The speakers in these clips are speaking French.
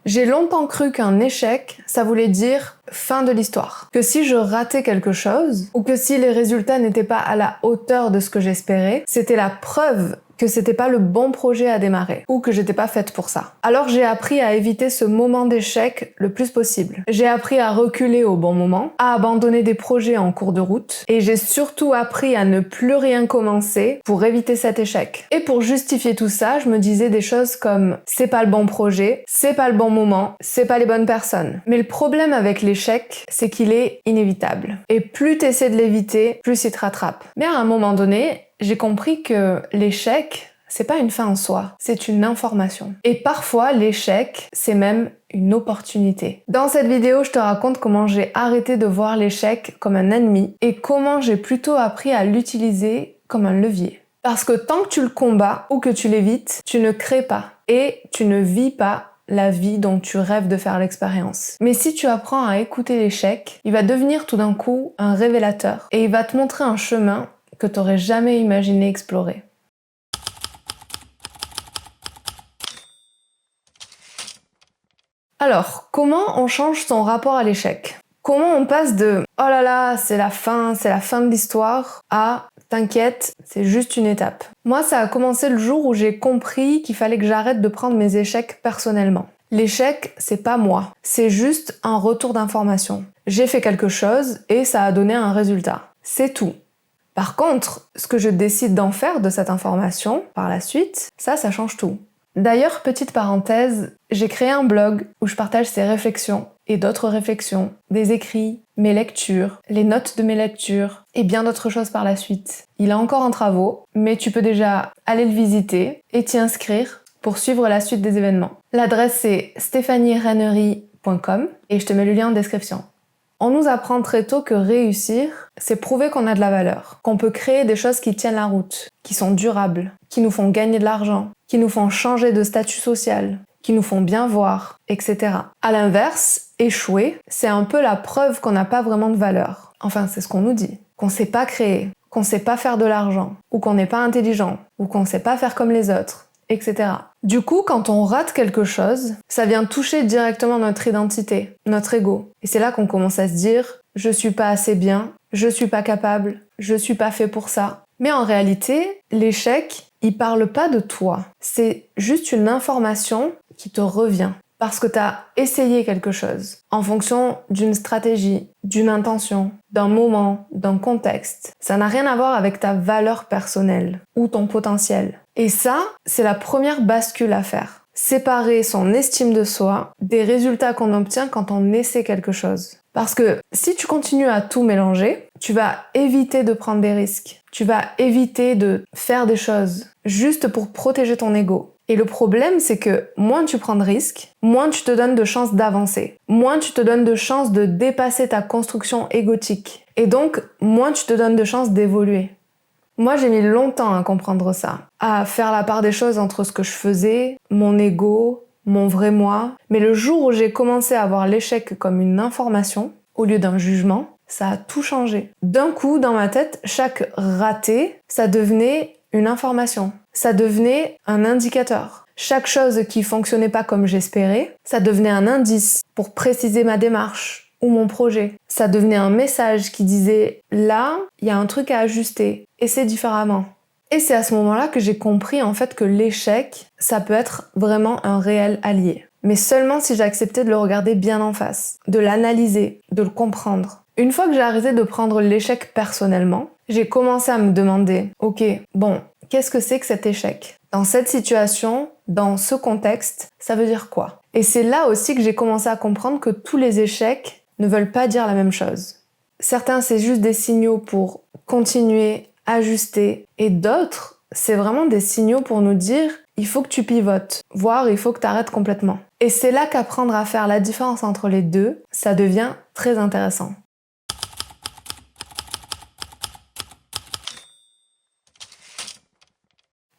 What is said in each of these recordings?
J'ai longtemps cru qu'un échec, ça voulait dire fin de l'histoire. Que si je ratais quelque chose, ou que si les résultats n'étaient pas à la hauteur de ce que j'espérais, c'était la preuve que c'était pas le bon projet à démarrer, ou que j'étais pas faite pour ça. Alors j'ai appris à éviter ce moment d'échec le plus possible. J'ai appris à reculer au bon moment, à abandonner des projets en cours de route, et j'ai surtout appris à ne plus rien commencer pour éviter cet échec. Et pour justifier tout ça, je me disais des choses comme c'est pas le bon projet, c'est pas le bon moment, c'est pas les bonnes personnes. Mais le problème avec l'échec, c'est qu'il est inévitable. Et plus t'essaies de l'éviter, plus il te rattrape. Mais à un moment donné, j'ai compris que l'échec, c'est pas une fin en soi, c'est une information. Et parfois, l'échec, c'est même une opportunité. Dans cette vidéo, je te raconte comment j'ai arrêté de voir l'échec comme un ennemi et comment j'ai plutôt appris à l'utiliser comme un levier. Parce que tant que tu le combats ou que tu l'évites, tu ne crées pas et tu ne vis pas la vie dont tu rêves de faire l'expérience. Mais si tu apprends à écouter l'échec, il va devenir tout d'un coup un révélateur et il va te montrer un chemin que tu n'aurais jamais imaginé explorer. Alors, comment on change son rapport à l'échec? Comment on passe de « oh là là, c'est la fin de l'histoire » à « t'inquiète, c'est juste une étape ». Moi, ça a commencé le jour où j'ai compris qu'il fallait que j'arrête de prendre mes échecs personnellement. L'échec, c'est pas moi, c'est juste un retour d'information. J'ai fait quelque chose et ça a donné un résultat. C'est tout. Par contre, ce que je décide d'en faire de cette information par la suite, ça change tout. D'ailleurs, petite parenthèse, j'ai créé un blog où je partage ces réflexions et d'autres réflexions, des écrits, mes lectures, les notes de mes lectures et bien d'autres choses par la suite. Il est encore en travaux, mais tu peux déjà aller le visiter et t'y inscrire pour suivre la suite des événements. L'adresse c'est stéphanierennery.com et je te mets le lien en description. On nous apprend très tôt que réussir, c'est prouver qu'on a de la valeur, qu'on peut créer des choses qui tiennent la route, qui sont durables, qui nous font gagner de l'argent, qui nous font changer de statut social, qui nous font bien voir, etc. À l'inverse, échouer, c'est un peu la preuve qu'on n'a pas vraiment de valeur. Enfin, c'est ce qu'on nous dit. Qu'on sait pas créer, qu'on sait pas faire de l'argent, ou qu'on n'est pas intelligent, ou qu'on sait pas faire comme les autres, etc. Du coup, quand on rate quelque chose, ça vient toucher directement notre identité, notre ego. Et c'est là qu'on commence à se dire « je suis pas assez bien, je suis pas capable, je suis pas fait pour ça ». Mais en réalité, l'échec, il parle pas de toi. C'est juste une information qui te revient. Parce que tu as essayé quelque chose, en fonction d'une stratégie, d'une intention, d'un moment, d'un contexte. Ça n'a rien à voir avec ta valeur personnelle ou ton potentiel. Et ça, c'est la première bascule à faire. Séparer son estime de soi des résultats qu'on obtient quand on essaie quelque chose. Parce que si tu continues à tout mélanger, tu vas éviter de prendre des risques. Tu vas éviter de faire des choses juste pour protéger ton ego. Et le problème, c'est que moins tu prends de risques, moins tu te donnes de chances d'avancer. Moins tu te donnes de chances de dépasser ta construction égotique. Et donc, moins tu te donnes de chances d'évoluer. Moi, j'ai mis longtemps à comprendre ça. À faire la part des choses entre ce que je faisais, mon ego, mon vrai moi. Mais le jour où j'ai commencé à voir l'échec comme une information, au lieu d'un jugement, ça a tout changé. D'un coup, dans ma tête, chaque raté, ça devenait une information. Ça devenait un indicateur. Chaque chose qui fonctionnait pas comme j'espérais, ça devenait un indice pour préciser ma démarche ou mon projet. Ça devenait un message qui disait « là, il y a un truc à ajuster, essaie différemment ». Et c'est à ce moment-là que j'ai compris en fait que l'échec, ça peut être vraiment un réel allié. Mais seulement si j'acceptais de le regarder bien en face, de l'analyser, de le comprendre. Une fois que j'ai arrêté de prendre l'échec personnellement, j'ai commencé à me demander « ok, bon, qu'est-ce que c'est que cet échec ? Dans cette situation, dans ce contexte, ça veut dire quoi ?» Et c'est là aussi que j'ai commencé à comprendre que tous les échecs ne veulent pas dire la même chose. Certains, c'est juste des signaux pour continuer, ajuster, et d'autres, c'est vraiment des signaux pour nous dire « il faut que tu pivotes », voire « il faut que tu arrêtes complètement ». Et c'est là qu'apprendre à faire la différence entre les deux, ça devient très intéressant.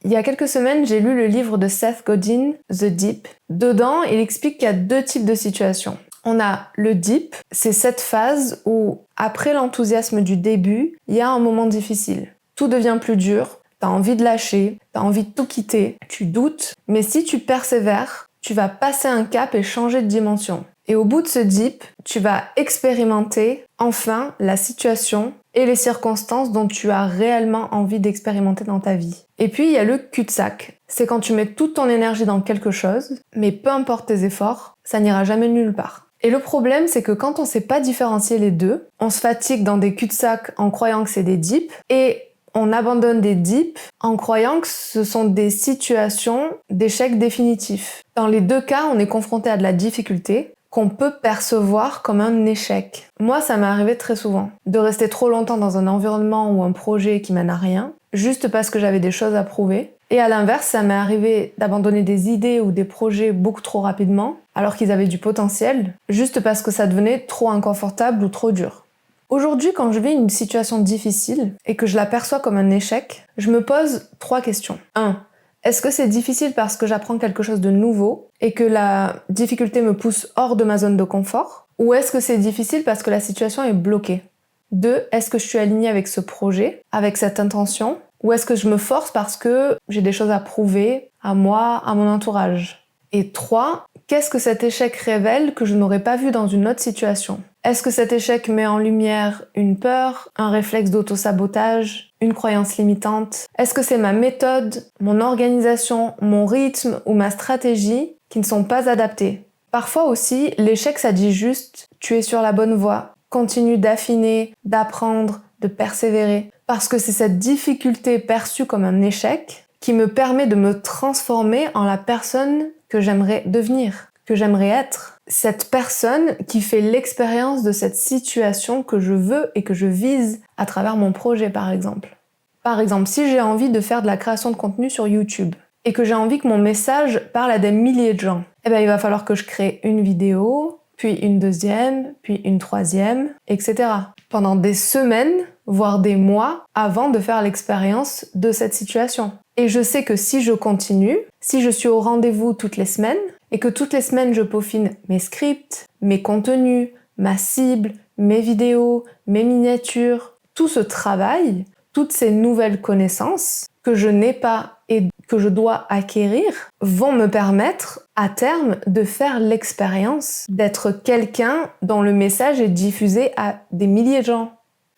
Il y a quelques semaines, j'ai lu le livre de Seth Godin, The Dip. Dedans, il explique qu'il y a deux types de situations. On a le dip, c'est cette phase où, après l'enthousiasme du début, il y a un moment difficile. Tout devient plus dur, t'as envie de lâcher, t'as envie de tout quitter, tu doutes, mais si tu persévères, tu vas passer un cap et changer de dimension. Et au bout de ce dip, tu vas expérimenter enfin la situation et les circonstances dont tu as réellement envie d'expérimenter dans ta vie. Et puis il y a le cul-de-sac. C'est quand tu mets toute ton énergie dans quelque chose, mais peu importe tes efforts, ça n'ira jamais nulle part. Et le problème, c'est que quand on sait pas différencier les deux, on se fatigue dans des cul-de-sac en croyant que c'est des dips et on abandonne des dips en croyant que ce sont des situations d'échec définitif. Dans les deux cas, on est confronté à de la difficulté qu'on peut percevoir comme un échec. Moi, ça m'est arrivé très souvent de rester trop longtemps dans un environnement ou un projet qui mène à rien, juste parce que j'avais des choses à prouver. Et à l'inverse, ça m'est arrivé d'abandonner des idées ou des projets beaucoup trop rapidement, alors qu'ils avaient du potentiel, juste parce que ça devenait trop inconfortable ou trop dur. Aujourd'hui, quand je vis une situation difficile et que je la perçois comme un échec, je me pose 3 questions. 1. Est-ce que c'est difficile parce que j'apprends quelque chose de nouveau et que la difficulté me pousse hors de ma zone de confort? Ou est-ce que c'est difficile parce que la situation est bloquée? 2. Est-ce que je suis alignée avec ce projet, avec cette intention? Ou est-ce que je me force parce que j'ai des choses à prouver à moi, à mon entourage? Et 3. Qu'est-ce que cet échec révèle que je n'aurais pas vu dans une autre situation? Est-ce que cet échec met en lumière une peur, un réflexe d'auto-sabotage, une croyance limitante? Est-ce que c'est ma méthode, mon organisation, mon rythme ou ma stratégie qui ne sont pas adaptés? Parfois aussi, l'échec ça dit juste « tu es sur la bonne voie ». Continue d'affiner, d'apprendre, de persévérer. Parce que c'est cette difficulté perçue comme un échec qui me permet de me transformer en la personne que j'aimerais devenir, que j'aimerais être. Cette personne qui fait l'expérience de cette situation que je veux et que je vise à travers mon projet, par exemple. Par exemple, si j'ai envie de faire de la création de contenu sur YouTube et que j'ai envie que mon message parle à des milliers de gens, il va falloir que je crée une vidéo, puis une deuxième, puis une troisième, etc. Pendant des semaines, voire des mois, avant de faire l'expérience de cette situation. Et je sais que si je continue, si je suis au rendez-vous toutes les semaines, et que toutes les semaines je peaufine mes scripts, mes contenus, ma cible, mes vidéos, mes miniatures, tout ce travail, toutes ces nouvelles connaissances que je n'ai pas et que je dois acquérir vont me permettre à terme de faire l'expérience d'être quelqu'un dont le message est diffusé à des milliers de gens.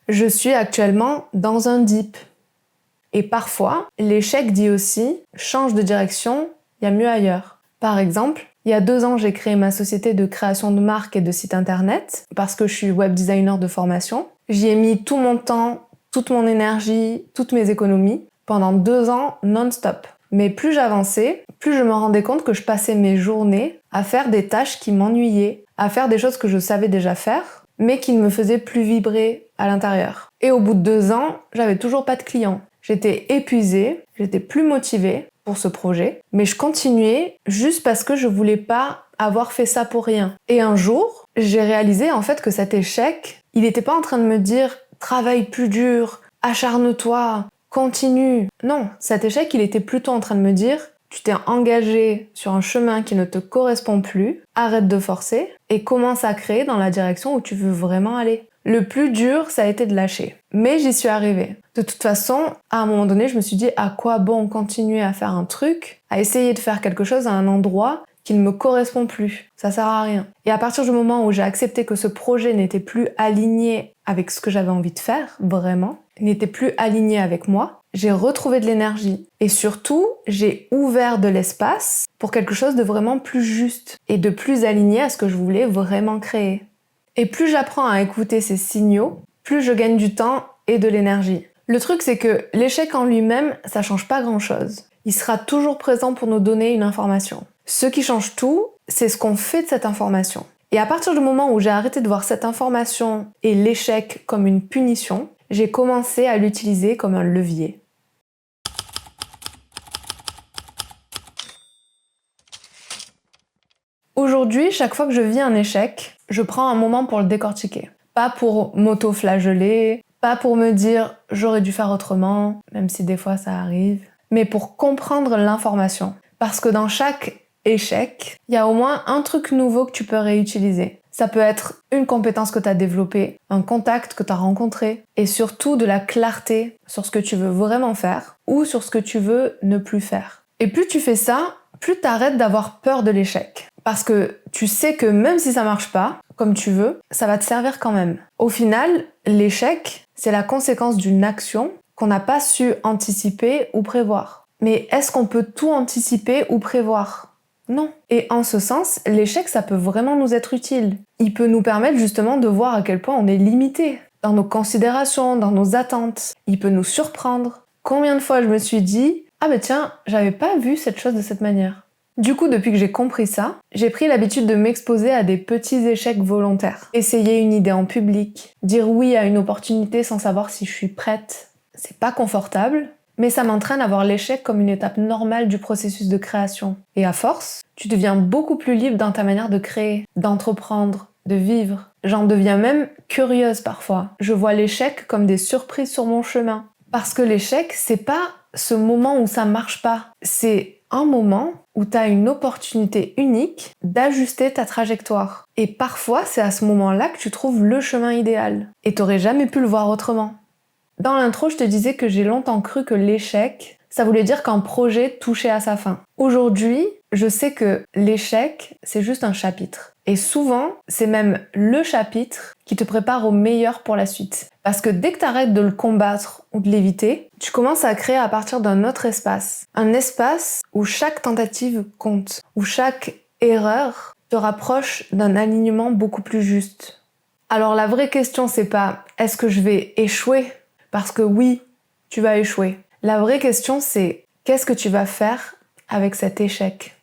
Je suis actuellement dans un dip. Et parfois, l'échec dit aussi « change de direction, il y a mieux ailleurs ». Par exemple, il y a 2 ans, j'ai créé ma société de création de marque et de site internet parce que je suis web designer de formation. J'y ai mis tout mon temps, toute mon énergie, toutes mes économies pendant 2 ans non-stop. Mais plus j'avançais, plus je me rendais compte que je passais mes journées à faire des tâches qui m'ennuyaient, à faire des choses que je savais déjà faire, mais qui ne me faisaient plus vibrer à l'intérieur. Et au bout de 2 ans, j'avais toujours pas de clients. J'étais épuisée, j'étais plus motivée pour ce projet, mais je continuais juste parce que je voulais pas avoir fait ça pour rien. Et un jour, j'ai réalisé en fait que cet échec, il était pas en train de me dire « travaille plus dur, acharne-toi, continue ». Non, cet échec, il était plutôt en train de me dire « tu t'es engagé sur un chemin qui ne te correspond plus, arrête de forcer et commence à créer dans la direction où tu veux vraiment aller ». Le plus dur, ça a été de lâcher. Mais j'y suis arrivée. De toute façon, à un moment donné, je me suis dit à quoi bon continuer à faire un truc, à essayer de faire quelque chose à un endroit qui ne me correspond plus. Ça sert à rien. Et à partir du moment où j'ai accepté que ce projet n'était plus aligné avec ce que j'avais envie de faire, vraiment, n'était plus aligné avec moi, j'ai retrouvé de l'énergie. Et surtout, j'ai ouvert de l'espace pour quelque chose de vraiment plus juste et de plus aligné à ce que je voulais vraiment créer. Et plus j'apprends à écouter ces signaux, plus je gagne du temps et de l'énergie. Le truc, c'est que l'échec en lui-même, ça change pas grand-chose. Il sera toujours présent pour nous donner une information. Ce qui change tout, c'est ce qu'on fait de cette information. Et à partir du moment où j'ai arrêté de voir cette information et l'échec comme une punition, j'ai commencé à l'utiliser comme un levier. Aujourd'hui, chaque fois que je vis un échec, je prends un moment pour le décortiquer. Pas pour m'auto-flageller, pas pour me dire « j'aurais dû faire autrement », même si des fois ça arrive, mais pour comprendre l'information. Parce que dans chaque échec, il y a au moins un truc nouveau que tu peux réutiliser. Ça peut être une compétence que tu as développée, un contact que tu as rencontré, et surtout de la clarté sur ce que tu veux vraiment faire ou sur ce que tu veux ne plus faire. Et plus tu fais ça, plus t'arrêtes d'avoir peur de l'échec. Parce que tu sais que même si ça marche pas, comme tu veux, ça va te servir quand même. Au final, l'échec, c'est la conséquence d'une action qu'on n'a pas su anticiper ou prévoir. Mais est-ce qu'on peut tout anticiper ou prévoir ? Non. Et en ce sens, l'échec, ça peut vraiment nous être utile. Il peut nous permettre justement de voir à quel point on est limité dans nos considérations, dans nos attentes. Il peut nous surprendre. Combien de fois je me suis dit « Ah ben tiens, j'avais pas vu cette chose de cette manière ». Du coup, depuis que j'ai compris ça, j'ai pris l'habitude de m'exposer à des petits échecs volontaires. Essayer une idée en public, dire oui à une opportunité sans savoir si je suis prête. C'est pas confortable, mais ça m'entraîne à voir l'échec comme une étape normale du processus de création. Et à force, tu deviens beaucoup plus libre dans ta manière de créer, d'entreprendre, de vivre. J'en deviens même curieuse parfois. Je vois l'échec comme des surprises sur mon chemin. Parce que l'échec, c'est pas ce moment où ça marche pas. C'est un moment où tu as une opportunité unique d'ajuster ta trajectoire. Et parfois, c'est à ce moment-là que tu trouves le chemin idéal. Et t'aurais jamais pu le voir autrement. Dans l'intro, je te disais que j'ai longtemps cru que l'échec, ça voulait dire qu'un projet touchait à sa fin. Aujourd'hui, je sais que l'échec, c'est juste un chapitre. Et souvent, c'est même le chapitre qui te prépare au meilleur pour la suite. Parce que dès que tu arrêtes de le combattre ou de l'éviter, tu commences à créer à partir d'un autre espace. Un espace où chaque tentative compte, où chaque erreur te rapproche d'un alignement beaucoup plus juste. Alors la vraie question, c'est pas « est-ce que je vais échouer ?» Parce que oui, tu vas échouer. La vraie question, c'est « qu'est-ce que tu vas faire avec cet échec ?»